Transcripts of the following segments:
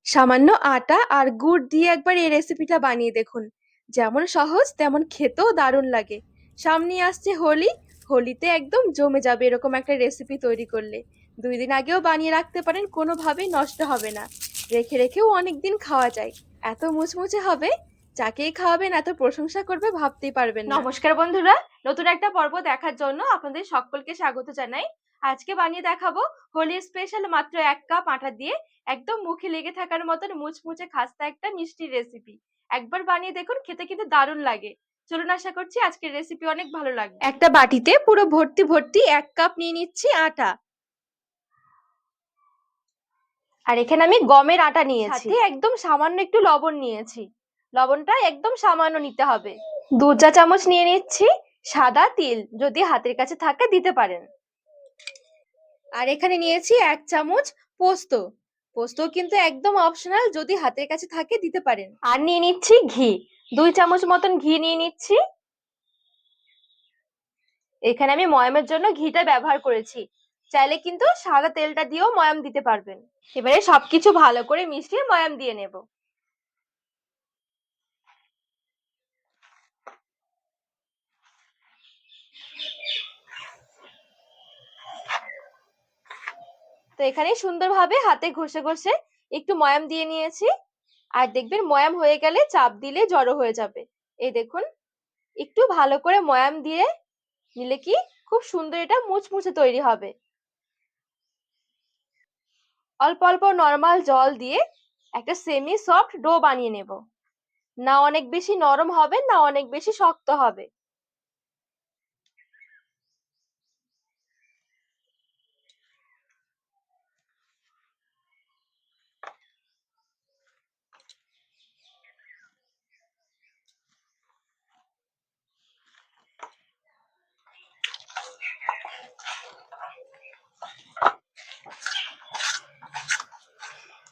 সামান্য আটা আর গুড় দিয়ে একবার এই রেসিপিটা বানিয়ে দেখুন। যেমন সহজ তেমন খেতেও দারুণ লাগে। সামনে আসছে হোলি। হোলিতে একদম জমে যাবে এরকম একটা রেসিপি তৈরি করলে। 2 দিন আগেও বানিয়ে রাখতে পারেন, কোনোভাবেই নষ্ট হবে না। রেখে রেখেও অনেক দিন খাওয়া যায়। এত মুচমুচে হবে, যাকেই খাওয়াবেন এত প্রশংসা করবে ভাবতেই পারবেন না। নমস্কার বন্ধুরা, নতুন একটা পর্ব দেখার জন্য আপনাদের সকলকে স্বাগত জানাই। আজকে বানিয়ে দেখাবো হোলি স্পেশাল মাত্র 1 কাপ আটা দিয়ে একদম মুখে লেগে থাকার মতন মুচমুচে খাস্তা একটা মিষ্টি রেসিপি। একবার বানিয়ে দেখুন, খেতে কিন্তু দারুণ লাগে। চলুন, আশা করছি আজকের রেসিপি অনেক ভালো লাগবে। একটা বাটিতে পুরো ভর্তি ভর্তি 1 কাপ নিয়ে নিচ্ছি আটা। আর এখানে আমি গমের আটা নিয়েছি, সাথে একদম সামান্য একটু লবণ নিয়েছি। লবণটা একদম সামান্য নিতে হবে। 2 চা চামচ নিয়ে নিচ্ছি সাদা তিল, যদি হাতের কাছে থাকে দিতে পারেন। আর এখানে নিয়েছি 1 চামচ পোস্ত। পোস্ত কিন্তু একদম অপশনাল, যদি হাতের কাছে থাকে দিতে পারেন। আর নিয়ে নিচ্ছি ঘি, 2 চামচ মতন ঘি নিয়ে নিচ্ছি। এখানে আমি ময়ামের জন্য ঘিটা ব্যবহার করেছি, চাইলে কিন্তু সাদা তেলটা দিয়েও ময়াম দিতে পারবেন। এবারে সবকিছু ভালো করে মিশিয়ে ময়াম দিয়ে নেব। তো এখানে সুন্দরভাবে হাতে ঘষে ঘষে একটু ময়াম দিয়ে নিয়েছি। আর দেখবেন ময়াম হয়ে গেলে চাপ দিলে জড়ো হয়ে যাবে। এই দেখুন, একটু ভালো করে ময়াম দিয়ে নিলে কি খুব সুন্দর এটা মুচমুচে তৈরি হবে। অল্প অল্প নরমাল জল দিয়ে একটা সেমি সফট ডো বানিয়ে নেব। না অনেক বেশি নরম হবে, না অনেক বেশি শক্ত হবে।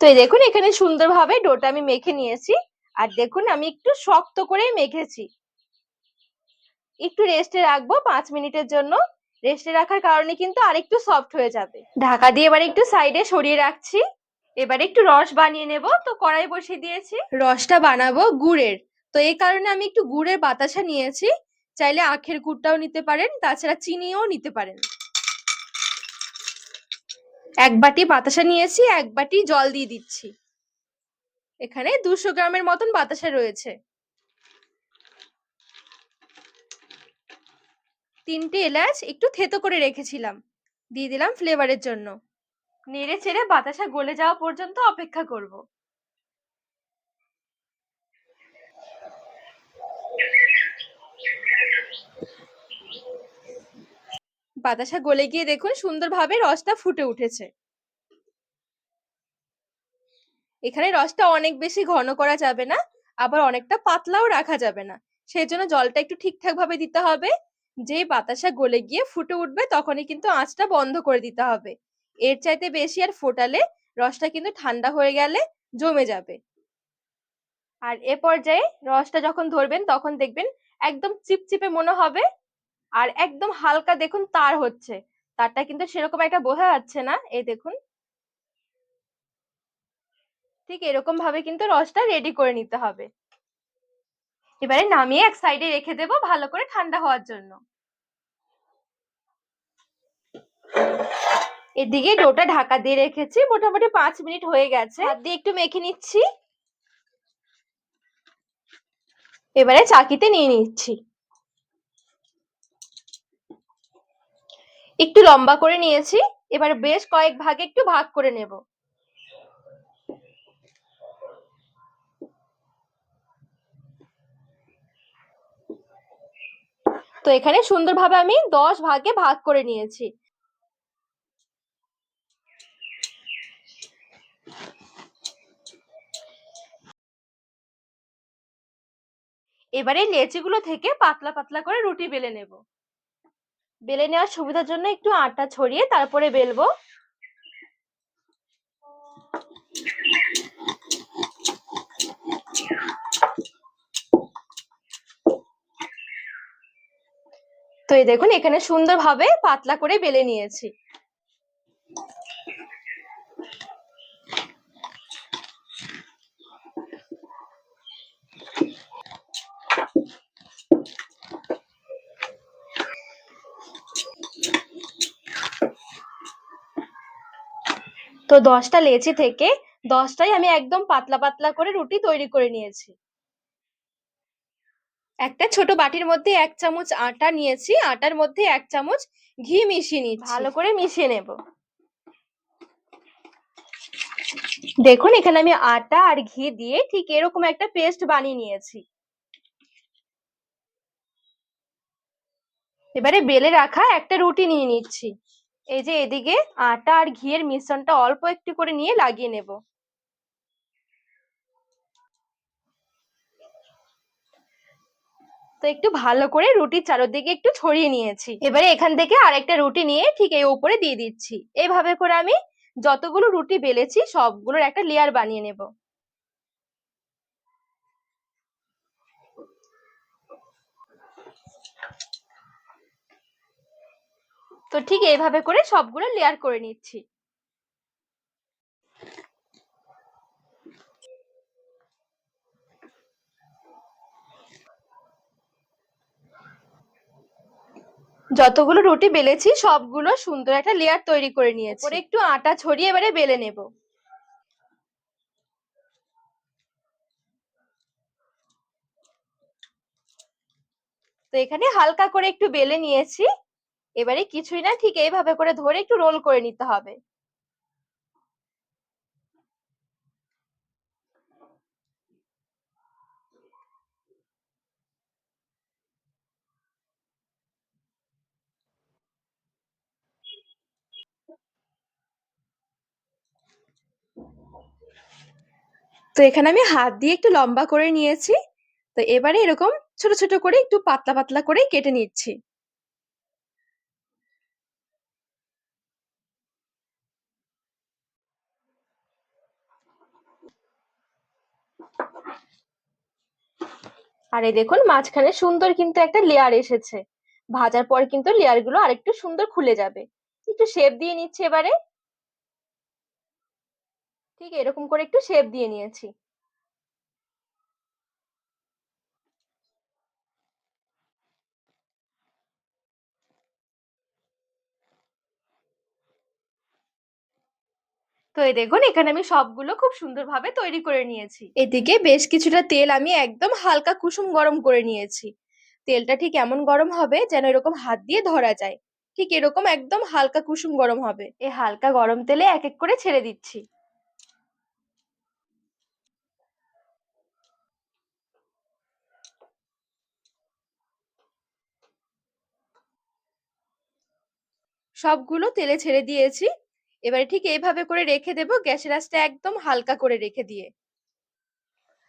তো এই দেখুন, এখানে সুন্দরভাবে ডোটা আমি মেখে নিয়েছি। আর দেখুন, আমি একটু শক্ত করে মেখেছি। একটু রেস্টে রাখবো 5 মিনিটের জন্য। রেস্টে রাখার কারণে কিন্তু আরেকটু সফট হয়ে যাবে। ঢাকা দিয়ে এবার একটু সাইডে সরিয়ে রাখছি। এবারে একটু রস বানিয়ে নেব। তো কড়াই বসিয়ে দিয়েছি, রসটা বানাবো গুড়ের। তো এই কারণে আমি একটু গুড়ের বাতাসা নিয়েছি। চাইলে আখের গুড়টাও নিতে পারেন, তাছাড়া চিনিও নিতে পারেন। 1 বাটি বাতাসা নিয়েছি, 1 বাটি জল দিয়ে দিচ্ছি। এখানে 200 গ্রামের মতন বাতাসা রয়েছে। 3টে এলাচ একটু থেতো করে রেখেছিলাম, দিয়ে দিলাম ফ্লেভারের জন্য। নেড়ে চেড়ে বাতাসা গলে যাওয়া পর্যন্ত অপেক্ষা করব। বাতাসা গলে গিয়ে দেখুন সুন্দরভাবে রসটা ফুটে উঠেছে। এখানে রসটা অনেক বেশি ঘন করা যাবে না, আবার অনেকটা পাতলাও রাখা যাবে না। সেই জন্য জলটা একটু ঠিকঠাক ভাবে দিতে হবে। যেই বাতাসা গলে গিয়ে ফুটে উঠবে তখনই কিন্তু আঁচটা বন্ধ করে দিতে হবে। এর চাইতে বেশি আর ফোটালে রসটা কিন্তু ঠান্ডা হয়ে গেলে জমে যাবে। আর এ পর্যায়ে রসটা যখন ধরবেন তখন দেখবেন একদম চিপচিপে মনে হবে। আর একদম হালকা দেখুন তার হচ্ছে। তারটা কিন্তু সেরকম একটা বোঝা যাচ্ছে না। এই দেখুন, ঠিক এরকম ভাবে কিন্তু রসটা রেডি করে নিতে হবে। এবারে নামিয়ে এক সাইডে রেখে দেব ভালো করে ঠান্ডা হওয়ার জন্য। এদিকে ডোটা ঢাকা দিয়ে রেখেছি, মোটামুটি 5 মিনিট হয়ে গেছে। হাত দিয়ে একটু মেখে নিচ্ছি। এবারে চাকিতে নিয়ে নিচ্ছি। একটু লম্বা করে নিয়েছি। এবার বেশ কয়েক ভাগে একটু ভাগ করে নেব। তো এখানে সুন্দরভাবে আমি 10 ভাগে ভাগ করে নিয়েছি। এবারে লেচিগুলো থেকে পাতলা পাতলা করে রুটি বেলে নেব। বেলে নেওয়ার সুবিধার জন্য একটু আটা ছড়িয়ে তারপরে বেলবো। তো এই দেখুন, এখানে সুন্দরভাবে পাতলা করে বেলে নিয়েছি। তো 10টা লেচি থেকে 10টাই আমি একদম পাতলা পাতলা করে রুটি তৈরি করে নিয়েছি। একটা ছোট বাটির মধ্যে 1 চামচ আটা নিয়েছি, আটার মধ্যে 1 চামচ ঘি মিশিয়ে নিচ্ছি, ভালো করে মিশিয়ে নেব। দেখুন এখানে আমি আটা আর ঘি দিয়ে ঠিক এরকম একটা পেস্ট বানিয়ে নিয়েছি। এবারে বেলে রাখা একটা রুটি নিয়ে নিচ্ছি। এই যে এদিকে আটা আর ঘিয়ের মিশ্রণটা অল্প একটু করে নিয়ে লাগিয়ে নেব। তো একটু ভালো করে রুটির চারদিকে একটু ছড়িয়ে নিয়েছি। এবারে এখান থেকে আরেকটা রুটি নিয়ে ঠিক এই উপরে দিয়ে দিচ্ছি। এইভাবে করে আমি যতগুলো রুটি বেলেছি সবগুলোর একটা লেয়ার বানিয়ে নেব। তো ঠিক এইভাবে করে সবগুলো লেয়ার করে নিচ্ছি। যতগুলো রুটি বেলেছি সবগুলো সুন্দর একটা লেয়ার তৈরি করে নিয়েছি। ওপরে একটু আটা ছড়িয়ে এবারে বেলে নেব। তো এখানে হালকা করে একটু বেলে নিয়েছি। এবারে কিছুই না, ঠিক এইভাবে করে ধরে একটু রোল করে নিতে হবে। তো এখানে আমি হাত দিয়ে একটু লম্বা করে নিয়েছি। তো এবারে এরকম ছোট ছোট করে একটু পাতলা পাতলা করে কেটে নিচ্ছি। আর এই দেখুন মাঝখানে সুন্দর কিন্তু একটা লেয়ার এসেছে। ভাজার পর কিন্তু লেয়ার গুলো আরেকটু সুন্দর খুলে যাবে। একটু শেপ দিয়ে নিচ্ছি এবারে। ঠিক এরকম করে একটু শেপ দিয়ে নিয়েছি। তো এই দেখুন এখানে আমি সবগুলো খুব সুন্দরভাবে তৈরি করে নিয়েছি। এদিকে বেশ কিছুটা তেল আমি একদম হালকা কুসুম গরম করে নিয়েছি। তেলটা ঠিক এমন গরম হবে যেন এরকম হাত দিয়ে ধরা যায়। ঠিক এরকম একদম হালকা কুসুম গরম হবে। এই হালকা গরম তেলে এক এক করে ছেড়ে দিচ্ছি। সবগুলো তেলে ছেড়ে দিয়েছি। এবারে ঠিক এইভাবে করে রেখে দেবো, গ্যাসের আঁচটা একদম হালকা করে রেখে দিয়ে।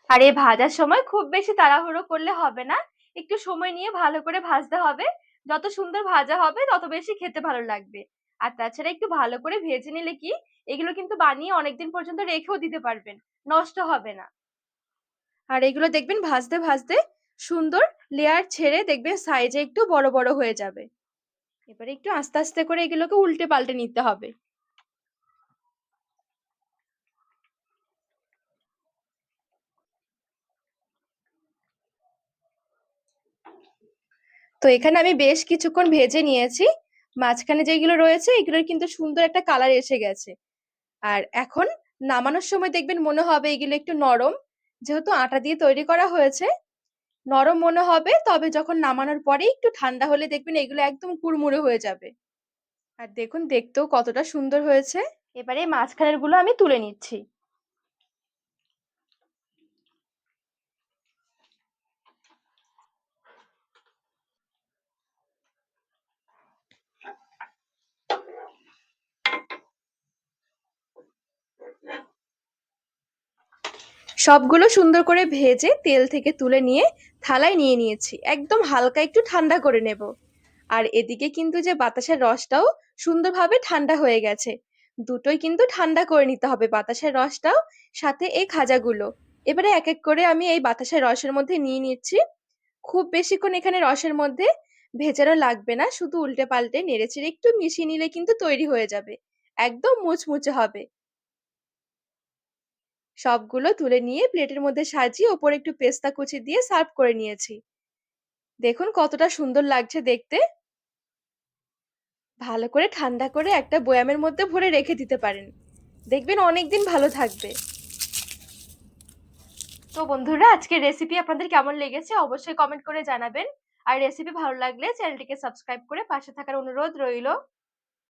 আর এই ভাজার সময় খুব বেশি তাড়াহুড়ো করলে হবে না, একটু সময় নিয়ে ভালো করে ভাজতে হবে। যত সুন্দর ভাজা হবে তত বেশি খেতে ভালো লাগবে। আর তাছাড়া একটু ভালো করে ভেজে নিলে কি এগুলো কিন্তু বানিয়ে অনেকদিন পর্যন্ত রেখেও দিতে পারবেন, নষ্ট হবে না। আর এগুলো দেখবেন ভাজতে ভাজতে সুন্দর লেয়ার ছেড়ে দেখবেন সাইজে একটু বড় বড় হয়ে যাবে। এবারে একটু আস্তে আস্তে করে এগুলোকে উল্টে পাল্টে নিতে হবে। তো এখানে আমি বেশ কিছুক্ষণ ভেজে নিয়েছি। মাঝখানে যেগুলো রয়েছে এগুলোর কিন্তু সুন্দর একটা কালার এসে গেছে। আর এখন নামানোর সময় দেখবেন মনে হবে এগুলো একটু নরম, যেহেতু আটা দিয়ে তৈরি করা হয়েছে। নরম মনে হবে, তবে যখন নামানোর পরে একটু ঠান্ডা হলে দেখবেন এগুলো একদম কুড়মুড়ে হয়ে যাবে। আর দেখুন দেখতেও কতটা সুন্দর হয়েছে। এবারে মাঝখানের গুলো আমি তুলে নিচ্ছি। সবগুলো সুন্দর করে ভেজে তেল থেকে তুলে নিয়ে থালায় নিয়ে নিয়েছি, একদম হালকা একটু ঠান্ডা করে নেব। আর এদিকে কিন্তু যে বাতাসের রসটাও সুন্দরভাবে ঠান্ডা হয়ে গেছে। দুটোই কিন্তু ঠান্ডা করে নিতে হবে, বাতাসের রসটাও সাথে এই খাজাগুলো। এবারে এক এক করে আমি এই বাতাসের রসের মধ্যে নিয়ে নিচ্ছি। খুব বেশিক্ষণ এখানে রসের মধ্যে ভেজানো লাগবে না, শুধু উল্টে পাল্টে নেড়েচেড়ে একটু মিশিয়ে নিলে কিন্তু তৈরি হয়ে যাবে, একদম মুচমুচে হবে। সবগুলো তুলে নিয়ে প্লেটের মধ্যে সাজিয়ে ওপরে একটু পেস্তা কুচি দিয়ে সার্ভ করে নিয়েছি। দেখুন কতটা সুন্দর লাগছে দেখতে। ভালো করে ঠান্ডা করে একটা বয়ামের মধ্যে ভরে রেখে দিতে পারেন। দেখবেন অনেকদিন ভালো থাকবে। তো বন্ধুরা, আজকের রেসিপি আপনাদের কেমন লেগেছে অবশ্যই কমেন্ট করে জানাবেন। আর রেসিপি ভালো লাগলে চ্যানেলটিকে সাবস্ক্রাইব করে পাশে থাকার অনুরোধ রইল।